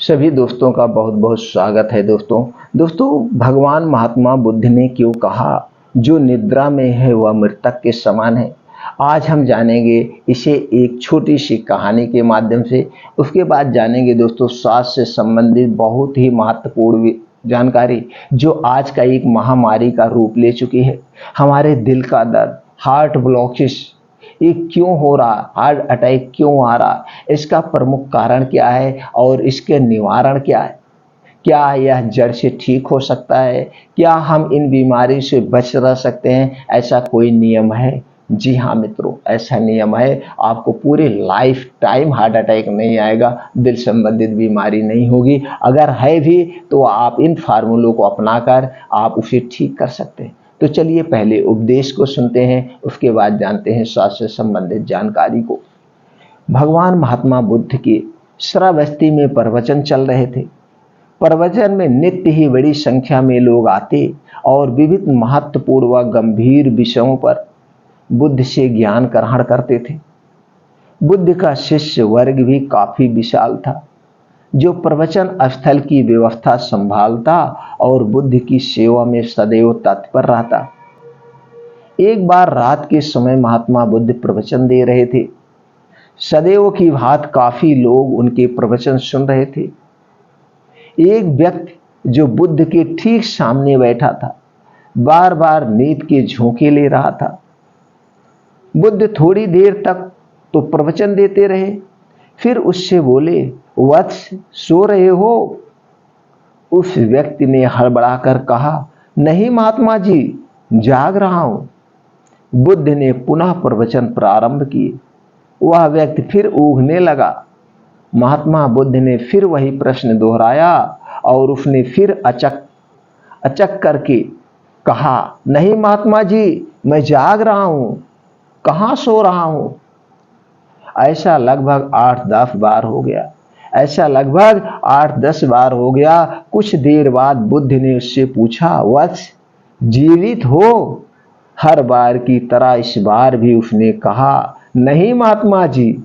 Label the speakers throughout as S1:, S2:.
S1: सभी दोस्तों का बहुत बहुत स्वागत है। दोस्तों भगवान महात्मा बुद्ध ने क्यों कहा जो निद्रा में है वह मृतक के समान है। आज हम जानेंगे इसे एक छोटी सी कहानी के माध्यम से। उसके बाद जानेंगे दोस्तों स्वास्थ्य से संबंधित बहुत ही महत्वपूर्ण जानकारी जो आज का एक महामारी का रूप ले चुकी है। हमारे दिल का दर्द, हार्ट ब्लॉकेज, ये क्यों हो रहा, हार्ट अटैक क्यों आ रहा, इसका प्रमुख कारण क्या है और इसके निवारण क्या है। क्या यह जड़ से ठीक हो सकता है? क्या हम इन बीमारी से बच रह सकते हैं? ऐसा कोई नियम है? जी हाँ मित्रों, ऐसा नियम है। आपको पूरे लाइफ टाइम हार्ट अटैक नहीं आएगा, दिल संबंधित बीमारी नहीं होगी। अगर है भी तो आप इन फार्मूलों को अपनाकर आप उसे ठीक कर सकते हैं। तो चलिए पहले उपदेश को सुनते हैं, उसके बाद जानते हैं स्वास्थ्य से संबंधित जानकारी को। भगवान महात्मा बुद्ध के श्रावस्ती में प्रवचन चल रहे थे। प्रवचन में नित्य ही बड़ी संख्या में लोग आते और विविध महत्वपूर्ण व गंभीर विषयों पर बुद्ध से ज्ञान ग्रहण करते थे। बुद्ध का शिष्य वर्ग भी काफी विशाल था, जो प्रवचन स्थल की व्यवस्था संभालता और बुद्ध की सेवा में सदैव तत्पर रहता। एक बार रात के समय महात्मा बुद्ध प्रवचन दे रहे थे। सदैव की भांति काफी लोग उनके प्रवचन सुन रहे थे। एक व्यक्ति जो बुद्ध के ठीक सामने बैठा था, बार बार नींद के झोंके ले रहा था। बुद्ध थोड़ी देर तक तो प्रवचन देते रहे, फिर उससे बोले, वत्स सो रहे हो? उस व्यक्ति ने हड़बड़ाकर कहा, नहीं महात्मा जी, जाग रहा हूं। बुद्ध ने पुनः प्रवचन प्रारंभ किए। वह व्यक्ति फिर ऊँघने लगा। महात्मा बुद्ध ने फिर वही प्रश्न दोहराया और उसने फिर अचक करके कहा, नहीं महात्मा जी, मैं जाग रहा हूं, कहां सो रहा हूं। ऐसा लगभग 8-10 बार हो गया। कुछ देर बाद बुद्ध ने उससे पूछा, वत्स जीवित हो? हर बार की तरह इस बार भी उसने कहा, नहीं महात्मा जी।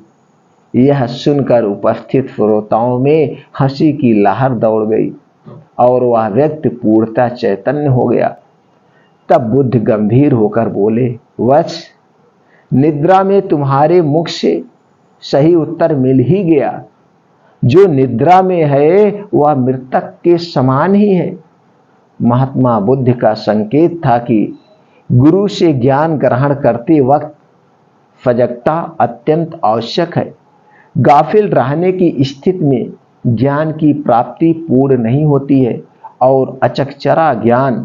S1: यह सुनकर उपस्थित श्रोताओं में हंसी की लहर दौड़ गई और वह व्यक्ति पूर्णतः चैतन्य हो गया। तब बुद्ध गंभीर होकर बोले, वत्स निद्रा में तुम्हारे मुख से सही उत्तर मिल ही गया। जो निद्रा में है वह मृतक के समान ही है। महात्मा बुद्ध का संकेत था कि गुरु से ज्ञान ग्रहण करते वक्त सजगता अत्यंत आवश्यक है। गाफिल रहने की स्थिति में ज्ञान की प्राप्ति पूर्ण नहीं होती है और अचकचरा ज्ञान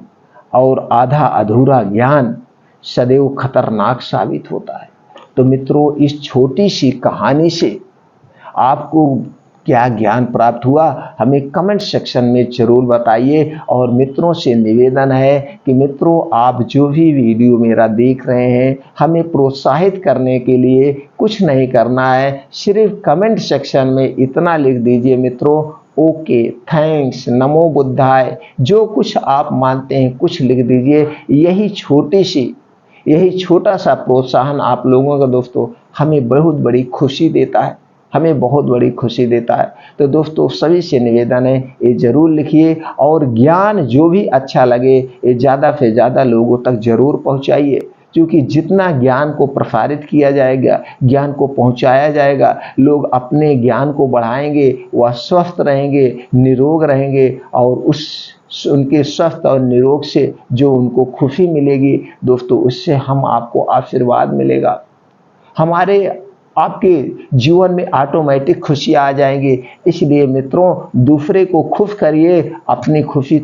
S1: और आधा अधूरा ज्ञान सदैव खतरनाक साबित होता है। तो मित्रों, इस छोटी सी कहानी से आपको क्या ज्ञान प्राप्त हुआ, हमें कमेंट सेक्शन में जरूर बताइए। और मित्रों से निवेदन है कि मित्रों, आप जो भी वीडियो मेरा देख रहे हैं, हमें प्रोत्साहित करने के लिए कुछ नहीं करना है, सिर्फ कमेंट सेक्शन में इतना लिख दीजिए मित्रों, ओके, थैंक्स, नमो बुद्धाय, जो कुछ आप मानते हैं कुछ लिख दीजिए। यही छोटा सा प्रोत्साहन आप लोगों का दोस्तों हमें बहुत बड़ी खुशी देता है। तो दोस्तों सभी से निवेदन है, ये जरूर लिखिए और ज्ञान जो भी अच्छा लगे ये ज़्यादा से ज़्यादा लोगों तक जरूर पहुंचाइए। क्योंकि जितना ज्ञान को प्रसारित किया जाएगा, ज्ञान को पहुंचाया जाएगा, लोग अपने ज्ञान को बढ़ाएंगे, वह स्वस्थ रहेंगे, निरोग रहेंगे और उनके स्वस्थ और निरोग से जो उनको खुशी मिलेगी दोस्तों, उससे हम आपको आशीर्वाद मिलेगा। हमारे आपके जीवन में ऑटोमेटिक खुशी आ जाएंगी। इसलिए मित्रों, दूसरे को खुश करिए, अपनी खुशी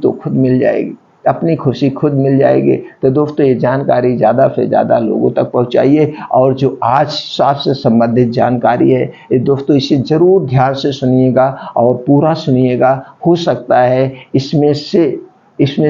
S1: खुद मिल जाएगी। तो दोस्तों, ये जानकारी ज़्यादा से ज़्यादा लोगों तक पहुंचाइए। और जो आज स्वास्थ्य से संबंधित जानकारी है ये दोस्तों, इसे ज़रूर ध्यान से सुनिएगा और पूरा सुनिएगा। हो सकता है इसमें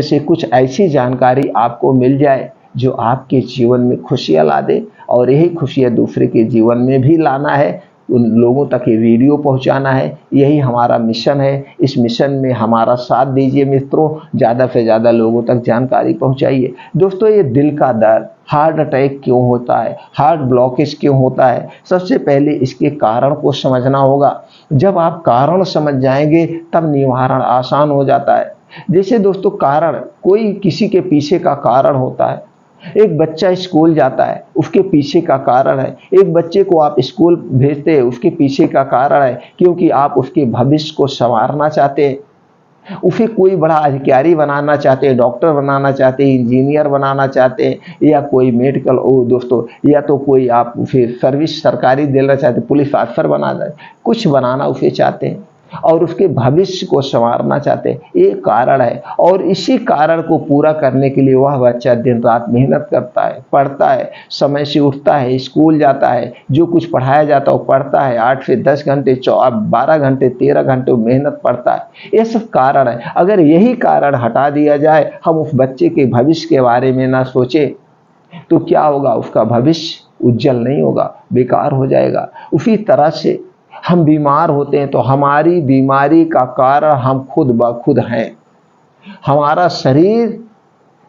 S1: से कुछ ऐसी जानकारी आपको मिल जाए जो आपके जीवन में खुशियाँ ला दे, और यही खुशियाँ दूसरे के जीवन में भी लाना है, उन लोगों तक ये वीडियो पहुंचाना है। यही हमारा मिशन है। इस मिशन में हमारा साथ दीजिए मित्रों, ज़्यादा से ज़्यादा लोगों तक जानकारी पहुंचाइए। दोस्तों, ये दिल का दर्द, हार्ट अटैक क्यों होता है, हार्ट ब्लॉकेज क्यों होता है, सबसे पहले इसके कारण को समझना होगा। जब आप कारण समझ जाएंगे तब निवारण आसान हो जाता है। जैसे दोस्तों कारण, कोई किसी के पीछे का कारण होता है। एक बच्चा स्कूल जाता है, उसके पीछे का कारण है। एक बच्चे को आप स्कूल भेजते हैं, उसके पीछे का कारण है क्योंकि आप उसके भविष्य को संवारना चाहते हैं। उसे कोई बड़ा अधिकारी बनाना चाहते हैं, डॉक्टर बनाना चाहते हैं, इंजीनियर बनाना चाहते हैं, या कोई मेडिकल ओ दोस्तों, या तो कोई आप उसे सर्विस सरकारी देना चाहते हैं, पुलिस ऑफिसर बनाना, कुछ बनाना उसे चाहते हैं और उसके भविष्य को संवारना चाहते हैं। ये कारण है और इसी कारण को पूरा करने के लिए वह बच्चा दिन रात मेहनत करता है, पढ़ता है, समय से उठता है, स्कूल जाता है, जो कुछ पढ़ाया जाता है वो पढ़ता है, 8 से 10 घंटे, 12 घंटे, 13 घंटे मेहनत पढ़ता है। ये सब कारण है। अगर यही कारण हटा दिया जाए, हम उस बच्चे के भविष्य के बारे में ना सोचे तो क्या होगा, उसका भविष्य उज्जवल नहीं होगा, बेकार हो जाएगा। उसी तरह से हम बीमार होते हैं तो हमारी बीमारी का कारण हम खुद ब खुद हैं। हमारा शरीर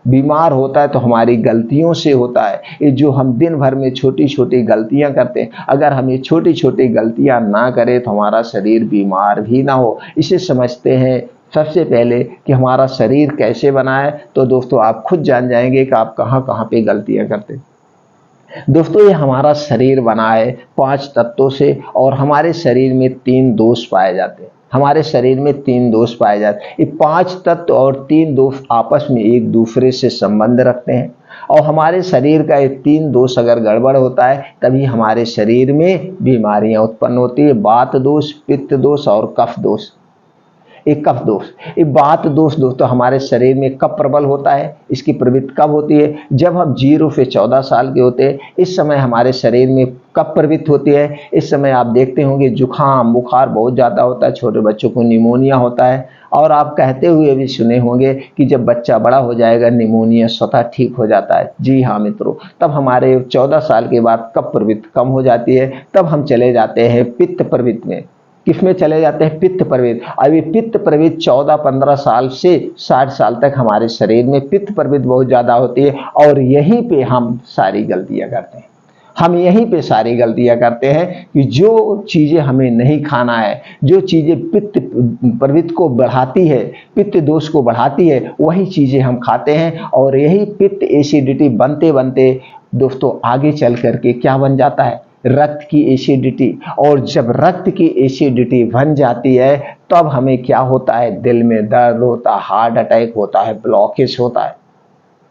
S1: बीमार होता है तो हमारी गलतियों से होता है। ये जो हम दिन भर में छोटी छोटी गलतियां करते हैं, अगर हम ये छोटी छोटी गलतियां ना करें तो हमारा शरीर बीमार भी ना हो। इसे समझते हैं सबसे पहले कि हमारा शरीर कैसे बना है। तो दोस्तों आप खुद जान जाएंगे कि आप कहाँ कहाँ पे गलतियां करते हैं। दोस्तों ये हमारा शरीर बना है 5 तत्वों से और हमारे शरीर में 3 दोष पाए जाते हैं। हमारे शरीर में 3 दोष पाए जाते हैं। ये 5 तत्व और 3 दोष आपस में एक दूसरे से संबंध रखते हैं और हमारे शरीर का ये 3 दोष अगर गड़बड़ होता है तभी हमारे शरीर में बीमारियां उत्पन्न होती है। वात दोष, पित्त दोष और कफ दोष। एक कफ दोष, एक वात दोष दोस्तों हमारे शरीर में कब प्रबल होता है, इसकी प्रवृत्ति कब होती है, जब हम 0 से 14 साल के होते हैं। इस समय हमारे शरीर में कब प्रवृत्ति होती है, इस समय आप देखते होंगे जुखाम बुखार बहुत ज़्यादा होता है, छोटे बच्चों को निमोनिया होता है। और आप कहते हुए भी सुने होंगे कि जब बच्चा बड़ा हो जाएगा निमोनिया स्वतः ठीक हो जाता है। जी हाँ मित्रों, तब हमारे 14 साल के बाद कब प्रवृत्ति कम हो जाती है, तब हम चले जाते हैं पित्त प्रवृत्ति में। किसमें चले जाते हैं, पित्त प्रवृत्ति। अभी पित्त प्रवृत्ति 14-15 साल से 60 साल तक हमारे शरीर में पित्त प्रवृत्ति बहुत ज्यादा होती है और यहीं पे हम सारी गलतियां करते हैं। हम यहीं पे सारी गलतियां करते हैं कि जो चीजें हमें नहीं खाना है, जो चीजें पित्त प्रवृत्ति को बढ़ाती है, पित्त दोष को बढ़ाती है, वही चीजें हम खाते हैं और यही पित्त एसिडिटी बनते बनते दोस्तों आगे चल करके क्या बन जाता है, रक्त की एसिडिटी। और जब रक्त की एसिडिटी बन जाती है तब हमें क्या होता है, दिल में दर्द होता है, हार्ट अटैक होता है, ब्लॉकेज होता है।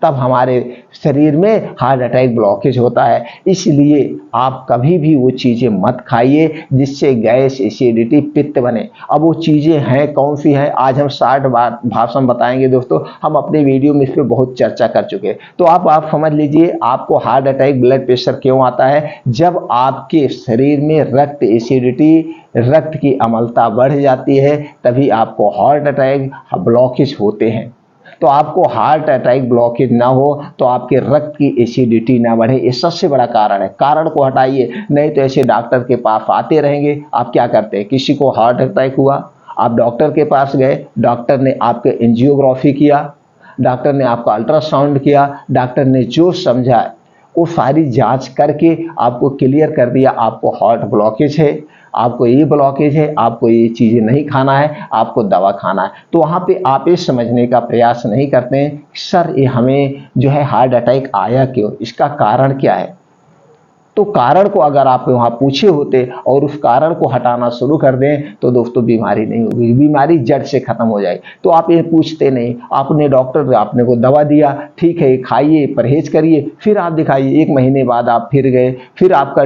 S1: तब हमारे शरीर में हार्ट अटैक ब्लॉकेज होता है। इसलिए आप कभी भी वो चीज़ें मत खाइए जिससे गैस एसिडिटी पित्त बने। अब वो चीज़ें हैं कौन सी हैं, आज हम 60 बार भाषण बताएंगे दोस्तों। हम अपने वीडियो में इस पर बहुत चर्चा कर चुके हैं। तो आप समझ लीजिए आपको हार्ट अटैक ब्लड प्रेशर क्यों आता है, जब आपके शरीर में रक्त एसिडिटी, रक्त की अम्लता बढ़ जाती है तभी आपको हार्ट अटैक ब्लॉकेज होते हैं। तो आपको हार्ट अटैक ब्लॉकेज ना हो तो आपके रक्त की एसिडिटी ना बढ़े, ये सबसे बड़ा कारण है। कारण को हटाइए, नहीं तो ऐसे डॉक्टर के पास आते रहेंगे। आप क्या करते हैं, किसी को हार्ट अटैक हुआ, आप डॉक्टर के पास गए, डॉक्टर ने आपके एंजियोग्राफी किया, डॉक्टर ने आपका अल्ट्रासाउंड किया, डॉक्टर ने जो समझा वो सारी जांच करके आपको क्लियर कर दिया आपको हार्ट ब्लॉकेज है, आपको ये ब्लॉकेज है, आपको ये चीज़ें नहीं खाना है, आपको दवा खाना है। तो वहाँ पे आप ये समझने का प्रयास नहीं करते हैं सर ये हमें जो है हार्ट अटैक आया क्यों, इसका कारण क्या है। तो कारण को अगर आप वहाँ पूछे होते और उस कारण को हटाना शुरू कर दें तो दोस्तों बीमारी नहीं होगी, बीमारी जड़ से खत्म हो जाएगी। तो आप ये पूछते नहीं, आपने डॉक्टर आपने को दवा दिया, ठीक है खाइए परहेज करिए, फिर आप दिखाइए 1 महीने बाद आप फिर गए, फिर आपका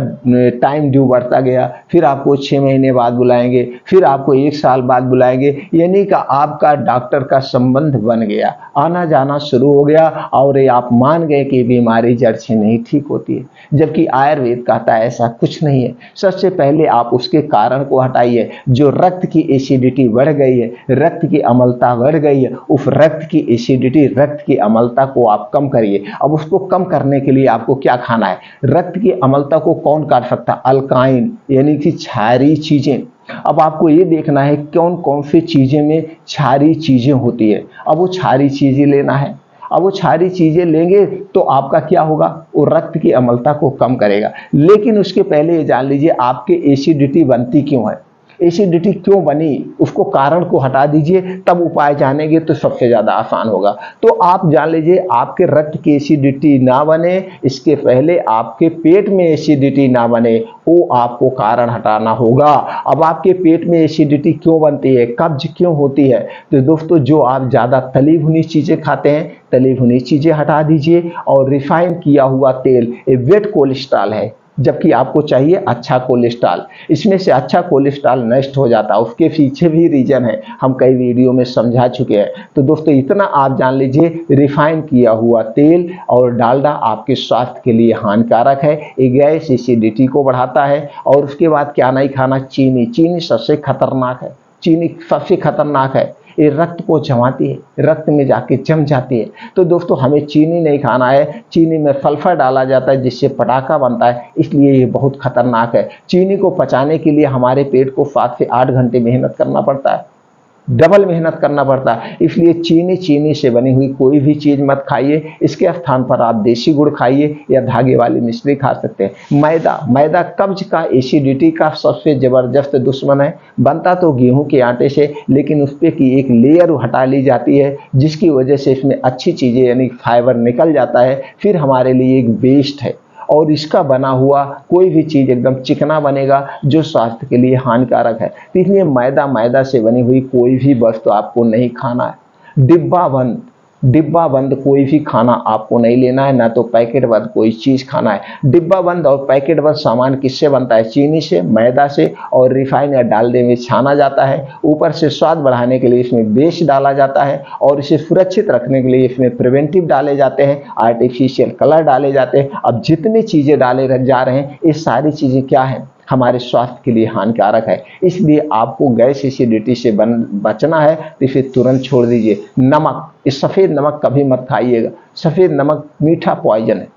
S1: टाइम ड्यू बढ़ता गया, फिर आपको 6 महीने बाद बुलाएंगे, फिर आपको 1 साल बाद बुलाएंगे, यानी कि आपका डॉक्टर का संबंध बन गया, आना जाना शुरू हो गया और ये आप मान गए कि बीमारी जड़ से नहीं ठीक होती है। जबकि आयुर्वेद कहता है ऐसा कुछ नहीं है। सबसे पहले आप उसके कारण को हटाइए। जो रक्त की एसिडिटी बढ़ गई है, रक्त की अम्लता बढ़ गई है, उस रक्त की एसिडिटी, रक्त की अम्लता को आप कम करिए। अब उसको कम करने के लिए आपको क्या खाना है, रक्त की अम्लता को कौन काट सकता है, अल्काइन यानी कि क्षारीय चीजें। अब आपको ये देखना है कौन कौन सी चीजें में क्षारीय चीजें होती है, अब वो क्षारीय चीजें लेना है। अब वो क्षारीय चीजें लेंगे तो आपका क्या होगा, वो रक्त की अम्लता को कम करेगा। लेकिन उसके पहले ये जान लीजिए आपके एसिडिटी बनती क्यों है। एसिडिटी क्यों बनी, उसको कारण को हटा दीजिए, तब उपाय जानेंगे तो सबसे ज़्यादा आसान होगा। तो आप जान लीजिए, आपके रक्त की एसिडिटी ना बने, इसके पहले आपके पेट में एसिडिटी ना बने, वो आपको कारण हटाना होगा। अब आपके पेट में एसिडिटी क्यों बनती है, कब्ज क्यों होती है, तो दोस्तों जो आप ज़्यादा तली भुनी चीज़ें खाते हैं, तली भुनी चीज़ें हटा दीजिए। और रिफाइन किया हुआ तेल ये वेट कोलेस्ट्रॉल है, जबकि आपको चाहिए अच्छा कोलेस्ट्रॉल। इसमें से अच्छा कोलेस्ट्रॉल नष्ट हो जाता है, उसके पीछे भी रीजन है, हम कई वीडियो में समझा चुके हैं। तो दोस्तों इतना आप जान लीजिए, रिफाइन किया हुआ तेल और डालडा आपके स्वास्थ्य के लिए हानिकारक है, ये गैस एसिडिटी को बढ़ाता है। और उसके बाद क्या नहीं खाना, चीनी। चीनी सबसे खतरनाक है, चीनी सबसे खतरनाक है, ये रक्त को जमाती है, रक्त में जाके जम जाती है। तो दोस्तों हमें चीनी नहीं खाना है, चीनी में सल्फर डाला जाता है जिससे पटाखा बनता है, इसलिए ये बहुत खतरनाक है। चीनी को पचाने के लिए हमारे पेट को 7 से 8 घंटे मेहनत करना पड़ता है, डबल मेहनत करना पड़ता है। इसलिए चीनी से बनी हुई कोई भी चीज़ मत खाइए, इसके स्थान पर आप देसी गुड़ खाइए या धागे वाली मिश्री खा सकते हैं। मैदा कब्ज का, एसिडिटी का सबसे ज़बरदस्त दुश्मन है। बनता तो गेहूं के आटे से, लेकिन उस पर की एक लेयर हटा ली जाती है, जिसकी वजह से इसमें अच्छी चीज़ें यानी फाइबर निकल जाता है, फिर हमारे लिए एक वेस्ट है। और इसका बना हुआ कोई भी चीज़ एकदम चिकना बनेगा, जो स्वास्थ्य के लिए हानिकारक है। तो इसलिए मैदा से बनी हुई कोई भी वस्तु आपको नहीं खाना है। डिब्बा बंद कोई भी खाना आपको नहीं लेना है, ना तो पैकेट बंद कोई चीज़ खाना है। डिब्बा बंद और पैकेट बंद सामान किससे बनता है, चीनी से, मैदा से और रिफाइन या डालडे में छाना जाता है। ऊपर से स्वाद बढ़ाने के लिए इसमें बेस डाला जाता है, और इसे सुरक्षित रखने के लिए इसमें प्रिवेंटिव डाले जाते हैं, आर्टिफिशियल कलर डाले जाते हैं। अब जितनी चीज़ें डाले जा रहे हैं, ये सारी चीज़ें क्या हैं, हमारे स्वास्थ्य के लिए हानिकारक है। इसलिए आपको गैस एसिडिटी से बचना है तो इसे तुरंत छोड़ दीजिए। नमक, इस सफ़ेद नमक कभी मत खाइएगा, सफ़ेद नमक मीठा पॉइजन है।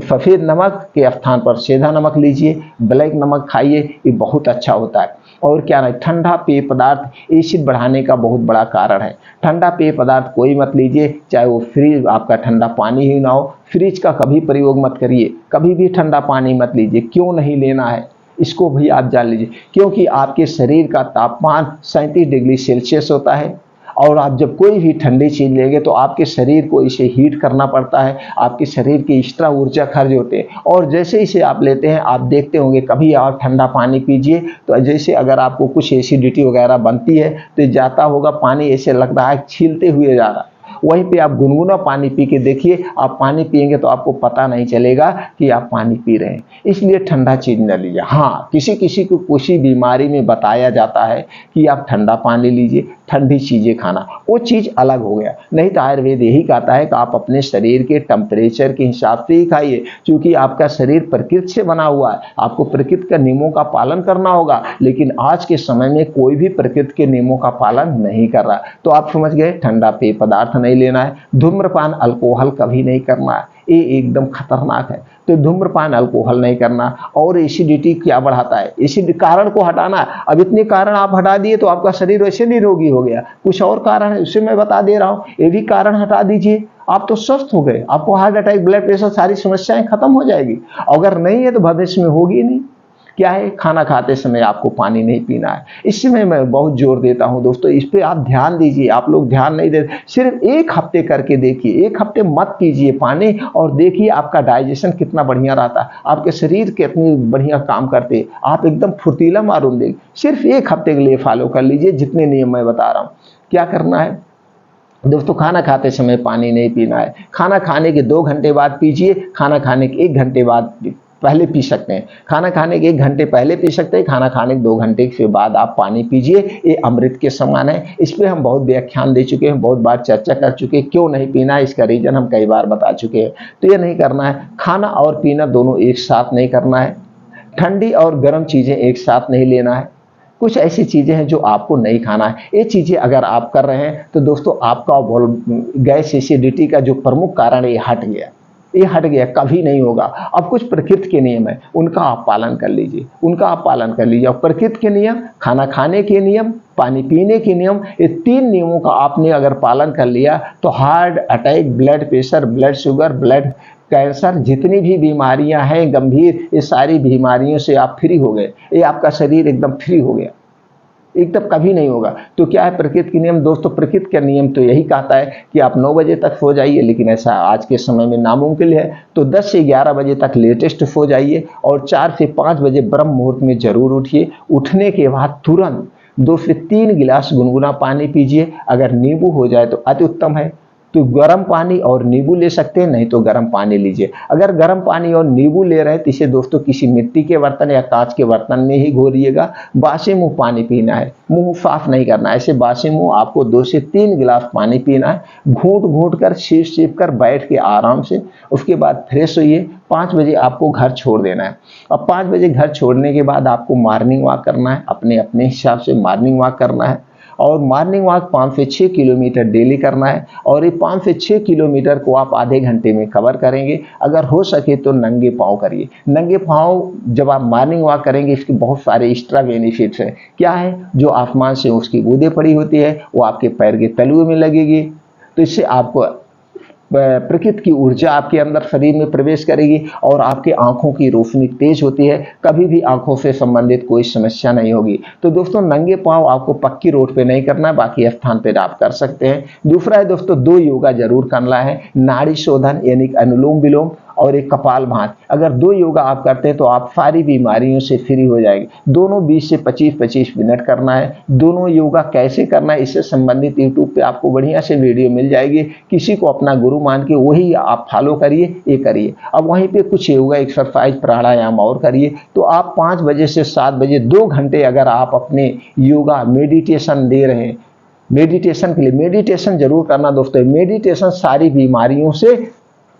S1: सफ़ेद नमक के स्थान पर सेंधा नमक लीजिए, ब्लैक नमक खाइए, ये बहुत अच्छा होता है। और क्या नहीं, ठंडा पेय पदार्थ एसिड बढ़ाने का बहुत बड़ा कारण है। ठंडा पेय पदार्थ कोई मत लीजिए, चाहे वो फ्रिज, आपका ठंडा पानी ही ना हो, फ्रिज का कभी प्रयोग मत करिए, कभी भी ठंडा पानी मत लीजिए। क्यों नहीं लेना है, इसको भी आप जान लीजिए, क्योंकि आपके शरीर का तापमान 37 डिग्री सेल्सियस होता है, और आप जब कोई भी ठंडी चीज़ लेंगे तो आपके शरीर को इसे हीट करना पड़ता है, आपके शरीर की एक्स्ट्रा ऊर्जा खर्च होते हैं। और जैसे इसे आप लेते हैं, आप देखते होंगे कभी आप ठंडा पानी पीजिए तो जैसे अगर आपको कुछ एसिडिटी वगैरह बनती है तो जाता होगा पानी, ऐसे लगता है छीलते हुए जा रहा। वहीं पे आप गुनगुना पानी पी के देखिए, आप पानी पिएंगे तो आपको पता नहीं चलेगा कि आप पानी पी रहे हैं। इसलिए ठंडा चीज़ न लीजिए। हाँ, किसी किसी को किसी बीमारी में बताया जाता है कि आप ठंडा पानी लीजिए, ठंडी चीज़ें खाना, वो चीज़ अलग हो गया। नहीं तो आयुर्वेद यही कहता है कि आप अपने शरीर के टेम्परेचर के हिसाब से ही खाइए, क्योंकि आपका शरीर प्रकृति से बना हुआ है, आपको प्रकृति के नियमों का पालन करना होगा। लेकिन आज के समय में कोई भी प्रकृति के नियमों का पालन नहीं कर रहा। तो आप समझ गए, ठंडा पेय पदार्थ नहीं लेना है, धूम्रपान अल्कोहल कभी नहीं करना है, ये एकदम खतरनाक है। तो धूम्रपान अल्कोहल नहीं करना। और एसिडिटी क्या बढ़ाता है, एसिड कारण को हटाना है। अब इतने कारण आप हटा दिए तो आपका शरीर वैसे निरोगी हो गया। कुछ और कारण है, उसे मैं बता दे रहा हूँ, ये भी कारण हटा दीजिए, आप तो स्वस्थ हो गए। आपको हार्ट अटैक, ब्लड प्रेशर, सारी समस्याएं खत्म हो जाएगी। अगर नहीं है तो भविष्य में होगी नहीं। क्या है, खाना खाते समय आपको पानी नहीं पीना है। इसमें मैं बहुत जोर देता हूं दोस्तों, इस पे आप ध्यान दीजिए। आप लोग ध्यान नहीं देते, सिर्फ 1 हफ्ते करके देखिए, 1 हफ्ते मत पीजिए पानी, और देखिए आपका डाइजेशन कितना बढ़िया रहता है, आपके शरीर कितनी बढ़िया काम करते, आप एकदम फुर्तीला मालूम देंगे। सिर्फ 1 हफ्ते के लिए फॉलो कर लीजिए, जितने नियम मैं बता रहा हूँ। क्या करना है दोस्तों, खाना खाते समय पानी नहीं पीना है। खाना खाने के 2 घंटे बाद पीजिए, खाना खाने के 1 घंटे बाद पहले पी सकते हैं। खाना खाने के 1 घंटे पहले पी सकते हैं, खाना खाने के 2 घंटे के बाद आप पानी पीजिए, ये अमृत के समान है। इस पर हम बहुत व्याख्यान दे चुके हैं, बहुत बार चर्चा कर चुके हैं, क्यों नहीं पीना है इसका रीजन हम कई बार बता चुके हैं। तो ये नहीं करना है, खाना और पीना दोनों एक साथ नहीं करना है, ठंडी और गर्म चीज़ें एक साथ नहीं लेना है। कुछ ऐसी चीज़ें हैं जो आपको नहीं खाना है। ये चीज़ें अगर आप कर रहे हैं तो दोस्तों आपका गैस एसिडिटी का जो प्रमुख कारण है ये हट गया, ये हट गया, कभी नहीं होगा। अब कुछ प्रकृति के नियम है, उनका आप पालन कर लीजिए, उनका आप पालन कर लीजिए। और प्रकृति के नियम, खाना खाने के नियम, पानी पीने के नियम, ये 3 नियमों का आपने अगर पालन कर लिया तो heart attack, blood pressure, blood sugar, blood cancer, जितनी भी बीमारियां हैं गंभीर, ये सारी बीमारियों से आप फ्री हो गए। ये आपका शरीर एकदम फ्री हो गया। एकदम कभी नहीं होगा। तो क्या है प्रकृति के नियम दोस्तों? प्रकृति का नियम तो यही कहता है कि आप 9 बजे तक सो जाइए, लेकिन ऐसा आज के समय में नामुमकिन है। तो 10 से 11 बजे तक लेटेस्ट सो जाइए और 4 से 5 बजे ब्रह्म मुहूर्त में जरूर उठिए। उठने के बाद तुरंत 2 से 3 गिलास गुनगुना पानी पीजिए। अगर नींबू हो जाए तो अति उत्तम है। तो गर्म पानी और नींबू ले सकते हैं, नहीं तो गर्म पानी लीजिए। अगर गर्म पानी और नींबू ले रहे हैं तो इसे दोस्तों किसी मिट्टी के बर्तन या कांच के बर्तन में ही घोलिएगा। बासी मुंह पानी पीना है, मुंह साफ नहीं करना है। ऐसे बासी मुंह आपको 2 से 3 गिलास पानी पीना है, घूंट घूंट कर सीप सीप कर बैठ के आराम से। उसके बाद फ्रेश होइए। 5 बजे आपको घर छोड़ देना है। अब 5 बजे घर छोड़ने के बाद आपको मॉर्निंग वॉक करना है, अपने अपने हिसाब से मॉर्निंग वॉक करना है। और मॉर्निंग वॉक 5 से 6 किलोमीटर डेली करना है। और ये 5 से 6 किलोमीटर को आप आधे घंटे में कवर करेंगे। अगर हो सके तो नंगे पाँव करिए। नंगे पाँव जब आप मॉर्निंग वॉक करेंगे इसके बहुत सारे एक्स्ट्रा बेनिफिट्स हैं। क्या है? जो आसमान से उसकी बूंदें पड़ी होती है वो आपके पैर के तलुए में लगेगी, तो इससे आपको प्रकृति की ऊर्जा आपके अंदर शरीर में प्रवेश करेगी और आपके आंखों की रोशनी तेज होती है। कभी भी आंखों से संबंधित कोई समस्या नहीं होगी। तो दोस्तों नंगे पांव आपको पक्की रोड पे नहीं करना है, बाकी स्थान पे आप कर सकते हैं। दूसरा है दोस्तों 2 योगा जरूर करना है, नाड़ी शोधन यानी अनुलोम विलोम और एक कपालभाति। अगर 2 योगा आप करते हैं तो आप सारी बीमारियों से फ्री हो जाएंगे। दोनों 20 से 25-25 मिनट करना है। दोनों योगा कैसे करना है इससे संबंधित यूट्यूब पे आपको बढ़िया से वीडियो मिल जाएगी। किसी को अपना गुरु मान के वही आप फॉलो करिए, ये करिए। अब वहीं पे कुछ योगा एक्सरसाइज प्राणायाम और करिए। तो आप 5 बजे से 7 बजे 2 घंटे अगर आप अपने योगा मेडिटेशन दे रहे हैं, मेडिटेशन के लिए मेडिटेशन जरूर करना दोस्तों। मेडिटेशन सारी बीमारियों से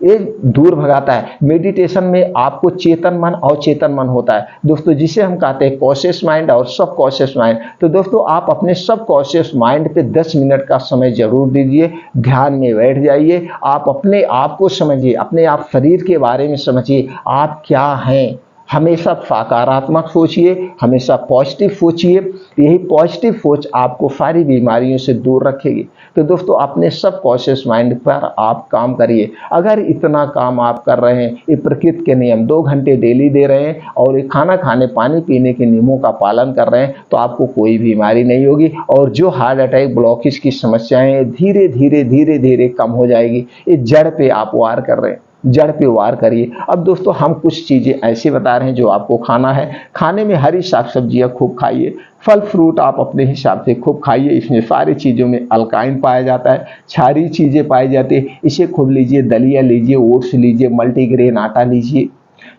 S1: ये दूर भगाता है। मेडिटेशन में आपको चेतन मन और चेतन मन होता है दोस्तों, जिसे हम कहते हैं कॉन्शियस माइंड और सब कॉन्शियस माइंड। तो दोस्तों आप अपने सब कॉन्शियस माइंड पे 10 मिनट का समय जरूर दीजिए। ध्यान में बैठ जाइए। आप अपने आप को समझिए, अपने आप शरीर के बारे में समझिए, आप क्या हैं। हमेशा सकारात्मक सोचिए, हमेशा पॉजिटिव सोचिए। यही पॉजिटिव सोच आपको सारी बीमारियों से दूर रखेगी। तो दोस्तों अपने सब कॉन्शियस माइंड पर आप काम करिए। अगर इतना काम आप कर रहे हैं, ये प्रकृति के नियम 2 घंटे डेली दे रहे हैं और ये खाना खाने पानी पीने के नियमों का पालन कर रहे हैं, तो आपको कोई बीमारी नहीं होगी। और जो हार्ट अटैक ब्लॉकेज की समस्याएं धीरे धीरे धीरे धीरे कम हो जाएगी। ये जड़ पे आप वार कर रहे हैं, जड़ पे वार करिए। अब दोस्तों हम कुछ चीजें ऐसे बता रहे हैं जो आपको खाना है। खाने में हरी साग सब्जियां खूब खाइए, फल फ्रूट आप अपने हिसाब से खूब खाइए। इसमें सारी चीज़ों में अल्काइन पाया जाता है, क्षारीय चीज़ें पाई जाती है, इसे खूब लीजिए। दलिया लीजिए, ओट्स लीजिए, मल्टीग्रेन आटा लीजिए,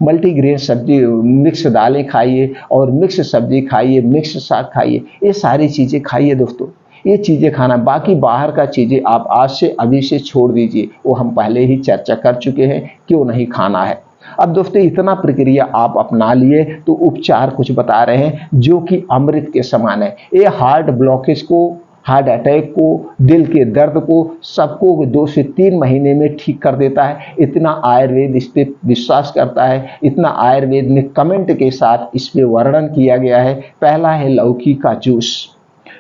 S1: मल्टीग्रेन सब्जी मिक्स दालें खाइए और मिक्स सब्जी खाइए, मिक्स साग खाइए। ये सारी चीज़ें खाइए दोस्तों, ये चीज़ें खाना। बाकी बाहर का चीज़ें आप आज से अभी से छोड़ दीजिए, वो हम पहले ही चर्चा कर चुके हैं क्यों नहीं खाना है। अब दोस्तों इतना प्रक्रिया आप अपना लिए तो उपचार कुछ बता रहे हैं जो कि अमृत के समान है। ये हार्ट ब्लॉकेज को, हार्ट अटैक को, दिल के दर्द को, सबको 2 से 3 महीने में ठीक कर देता है। इतना आयुर्वेद इस पर विश्वास करता है, इतना आयुर्वेद में कमेंट के साथ इस पर वर्णन किया गया है। पहला है लौकी का जूस।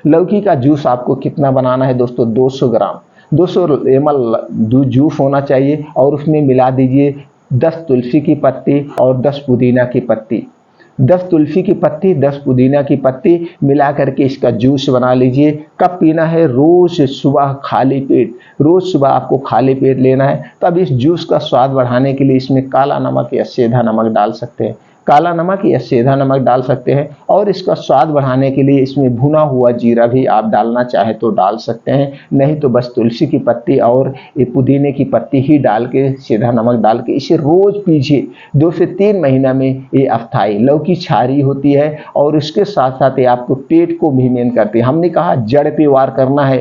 S1: लौकी का जूस आपको कितना बनाना है दोस्तों? 200 ग्राम, 200 ml जूस होना चाहिए और उसमें मिला दीजिए 10 तुलसी की पत्ती और 10 पुदीना की पत्ती। 10 तुलसी की पत्ती, 10 पुदीना की पत्ती मिला करके इसका जूस बना लीजिए। कब पीना है? रोज सुबह खाली पेट, रोज सुबह आपको खाली पेट लेना है। तब इस जूस का स्वाद बढ़ाने के लिए इसमें काला नमक या सेंधा नमक डाल सकते हैं, काला नमक या सेंधा नमक डाल सकते हैं। और इसका स्वाद बढ़ाने के लिए इसमें भुना हुआ जीरा भी आप डालना चाहे तो डाल सकते हैं, नहीं तो बस तुलसी की पत्ती और ये पुदीने की पत्ती ही डाल के, सेंधा नमक डाल के इसे रोज पीजिए। 2 से 3 महीना में ये अस्थायी। लौकी क्षारीय होती है और इसके साथ साथ ये आपको पेट को भी मेन करती है। हमने कहा जड़ पे वार करना है,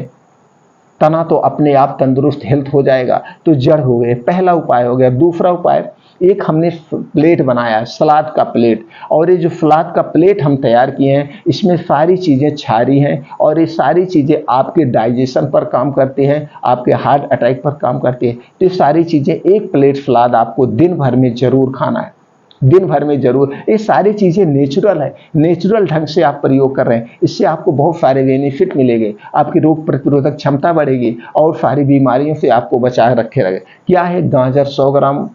S1: तना तो अपने आप तंदुरुस्त हेल्थ हो जाएगा। तो जड़ हो गए, पहला उपाय हो गया। दूसरा उपाय, एक हमने प्लेट बनाया है, सलाद का प्लेट। और ये जो सलाद का प्लेट हम तैयार किए हैं इसमें सारी चीज़ें क्षारीय हैं और ये सारी चीज़ें आपके डाइजेशन पर काम करती हैं, आपके हार्ट अटैक पर काम करती है। तो ये सारी चीज़ें, एक प्लेट सलाद आपको दिन भर में जरूर खाना है, दिन भर में जरूर। ये सारी चीज़ें नेचुरल है, नेचुरल ढंग से आप प्रयोग कर रहे हैं, इससे आपको बहुत सारे बेनिफिट मिलेंगे। आपकी रोग प्रतिरोधक क्षमता बढ़ेगी और सारी बीमारियों से आपको बचाए रखे रहेगा। क्या है? गाजर 100 ग्राम,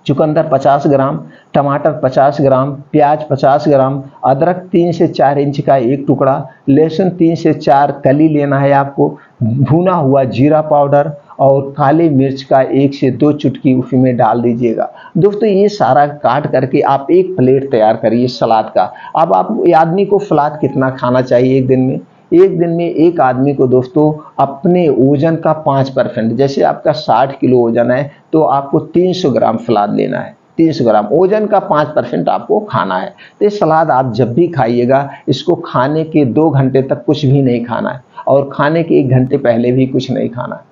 S1: चुकंदर 50 ग्राम, टमाटर 50 ग्राम, प्याज 50 ग्राम, अदरक 3 से 4 इंच का एक टुकड़ा, लहसुन 3 से 4 कली लेना है आपको, भुना हुआ जीरा पाउडर और काली मिर्च का 1 से 2 चुटकी उसमें डाल दीजिएगा। दोस्तों ये सारा काट करके आप एक प्लेट तैयार करिए सलाद का। अब आप आदमी को सलाद कितना खाना चाहिए एक दिन में? एक दिन में एक आदमी को दोस्तों अपने वजन का 5%, जैसे आपका 60 किलो वजन है तो आपको 300 ग्राम सलाद लेना है। 300 ग्राम वजन का 5% आपको खाना है। तो ये सलाद आप जब भी खाइएगा, इसको खाने के 2 घंटे तक कुछ भी नहीं खाना है और खाने के 1 घंटे पहले भी कुछ नहीं खाना है।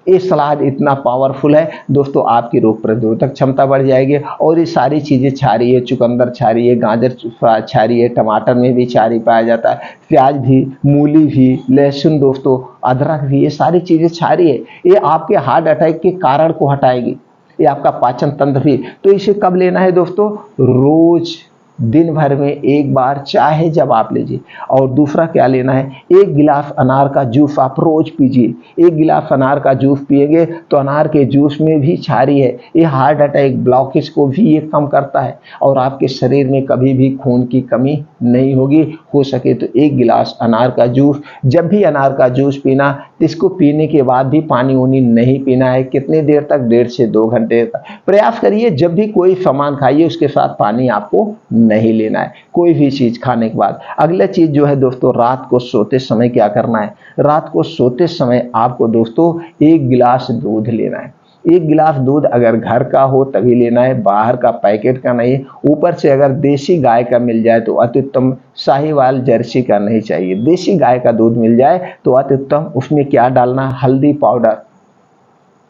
S1: ये सलाद इतना पावरफुल है दोस्तों, आपकी रोग प्रतिरोधक क्षमता बढ़ जाएगी। और ये सारी चीज़ें क्षारीय है, चुकंदर क्षारीय है, गाजर क्षारीय है, टमाटर में भी क्षारीय पाया जाता है, प्याज भी, मूली भी, लहसुन दोस्तों, अदरक भी, ये सारी चीज़ें क्षारीय है। ये आपके हार्ट अटैक के कारण को हटाएगी, ये आपका पाचन तंत्र भी। तो इसे कब लेना है दोस्तों? रोज दिन भर में एक बार, चाहे जब आप लीजिए। और दूसरा क्या लेना है? 1 गिलास अनार का जूस आप रोज पीजिए। 1 गिलास अनार का जूस पिएंगे तो अनार के जूस में भी क्षारीय है, ये हार्ट अटैक ब्लॉकेज को भी ये कम करता है और आपके शरीर में कभी भी खून की कमी नहीं होगी। हो सके तो 1 गिलास अनार का जूस, जब भी अनार का जूस पीना, इसको पीने के बाद भी पानी उनी नहीं पीना है। कितनी देर तक? 1.5 से 2 घंटे तक। प्रयास करिए जब भी कोई सामान खाइए उसके साथ पानी आपको नहीं लेना है, कोई भी चीज खाने के बाद। अगला चीज जो है दोस्तों, रात को सोते समय क्या करना है? रात को सोते समय आपको दोस्तों 1 गिलास दूध लेना है। 1 गिलास दूध अगर घर का हो तभी लेना है, बाहर का पैकेट का नहीं। ऊपर से अगर देसी गाय का मिल जाए तो अति उत्तम, साहिवाल जर्सी का नहीं चाहिए, देसी गाय का दूध मिल जाए तो अति उत्तम। उसमें क्या डालना? हल्दी पाउडर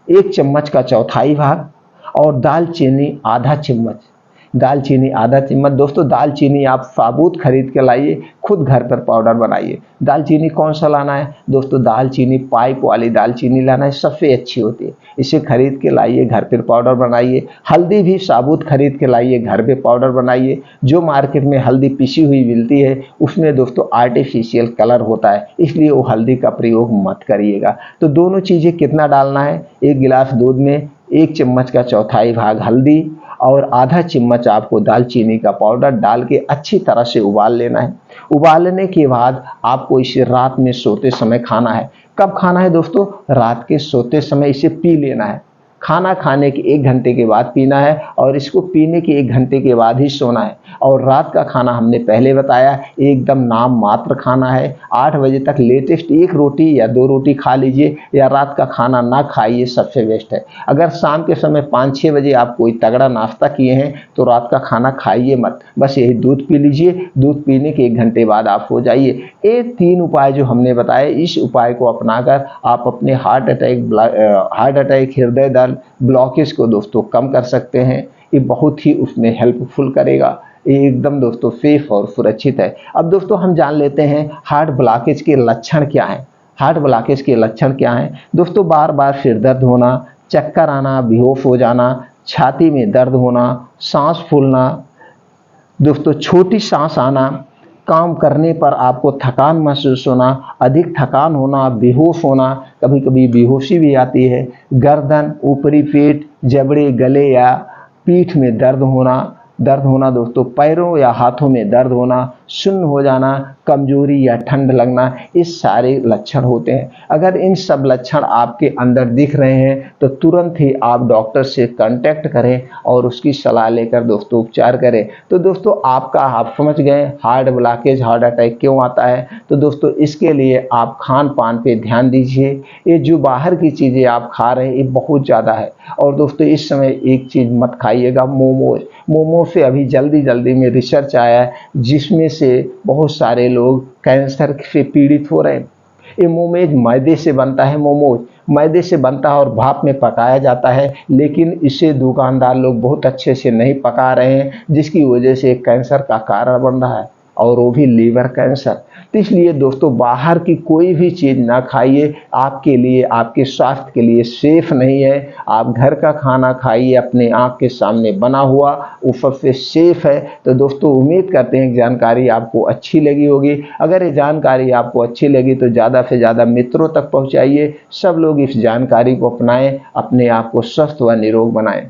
S1: 1 चम्मच का चौथाई भाग और दालचीनी आधा चम्मच। दालचीनी आधा चम्मच दोस्तों, दालचीनी आप साबुत खरीद के लाइए, खुद घर पर पाउडर बनाइए। दालचीनी कौन सा लाना है दोस्तों? दालचीनी पाइप वाली दालचीनी लाना है, सबसे अच्छी होती है। इसे खरीद के लाइए, घर पर पाउडर बनाइए। हल्दी भी साबुत खरीद के लाइए, घर पे पाउडर बनाइए। जो मार्केट में हल्दी पिसी हुई मिलती है उसमें दोस्तों आर्टिफिशियल कलर होता है, इसलिए वो हल्दी का प्रयोग मत करिएगा। तो दोनों चीज़ें कितना डालना है? 1 गिलास दूध में 1 चम्मच का चौथाई भाग हल्दी और आधा चम्मच आपको दालचीनी का पाउडर डाल के अच्छी तरह से उबाल लेना है। उबालने के बाद आपको इसे रात में सोते समय खाना है। कब खाना है दोस्तों? रात के सोते समय इसे पी लेना है। खाना खाने के 1 घंटे के बाद पीना है और इसको पीने के 1 घंटे के बाद ही सोना है। और रात का खाना हमने पहले बताया, एकदम नाम मात्र खाना है। 8 बजे तक लेटेस्ट 1 रोटी या 2 रोटी खा लीजिए, या रात का खाना ना खाइए, सबसे बेस्ट है। अगर शाम के समय 5-6 बजे आप कोई तगड़ा नाश्ता किए हैं तो रात का खाना खाइए मत, बस यही दूध पी लीजिए। दूध पीने के 1 घंटे बाद आप हो जाइए। ये 3 उपाय जो हमने बताए, इस उपाय को अपनाकर आप अपने हार्ट अटैक, हृदय दर्द, ब्लॉकेज को दोस्तों कम कर सकते हैं। ये बहुत ही उसमें हेल्पफुल करेगा। ये एकदम दोस्तों सेफ और सुरक्षित है। अब दोस्तों हम जान लेते हैं हार्ट ब्लॉकेज के लक्षण क्या हैं। हार्ट ब्लॉकेज के लक्षण क्या हैं दोस्तों? बार बार सिर दर्द होना, चक्कर आना, बेहोश हो जाना, छाती में दर्द होना, सांस फूलना दोस्तों, छोटी सांस आना, काम करने पर आपको थकान महसूस होना, अधिक थकान होना, बेहोश होना, कभी कभी बेहोशी भी आती है, गर्दन, ऊपरी पेट, जबड़े, गले या पीठ में दर्द होना दोस्तों, पैरों या हाथों में दर्द होना, सुन्न हो जाना, कमजोरी या ठंड लगना, ये सारे लक्षण होते हैं। अगर इन सब लक्षण आपके अंदर दिख रहे हैं तो तुरंत ही आप डॉक्टर से कांटेक्ट करें और उसकी सलाह लेकर दोस्तों उपचार करें। तो दोस्तों आप समझ गए हार्ट ब्लॉकेज, हार्ट अटैक क्यों आता है। तो दोस्तों इसके लिए आप खान पान पे ध्यान दीजिए। ये जो बाहर की चीज़ें आप खा रहे हैं ये बहुत ज़्यादा है। और दोस्तों इस समय एक चीज़ मत खाइएगा, मोमोज से अभी जल्दी में रिसर्च आया है जिसमें से बहुत सारे लोग कैंसर से पीड़ित हो रहे हैं। ये मोमोज मैदे से बनता है, मैदे से बनता है और भाप में पकाया जाता है, लेकिन इसे दुकानदार लोग बहुत अच्छे से नहीं पका रहे हैं, जिसकी वजह से कैंसर का कारण बन रहा है, और वो भी लीवर कैंसर। तो इसलिए दोस्तों बाहर की कोई भी चीज़ ना खाइए, आपके लिए, आपके स्वास्थ्य के लिए सेफ नहीं है। आप घर का खाना खाइए, अपने आँख के सामने बना हुआ, वो सबसे सेफ है। तो दोस्तों उम्मीद करते हैं कि जानकारी आपको अच्छी लगी होगी। अगर ये जानकारी आपको अच्छी लगी तो ज़्यादा से ज़्यादा मित्रों तक पहुँचाइए। सब लोग इस जानकारी को अपनाएं, अपने आप को स्वस्थ व निरोग बनाएं।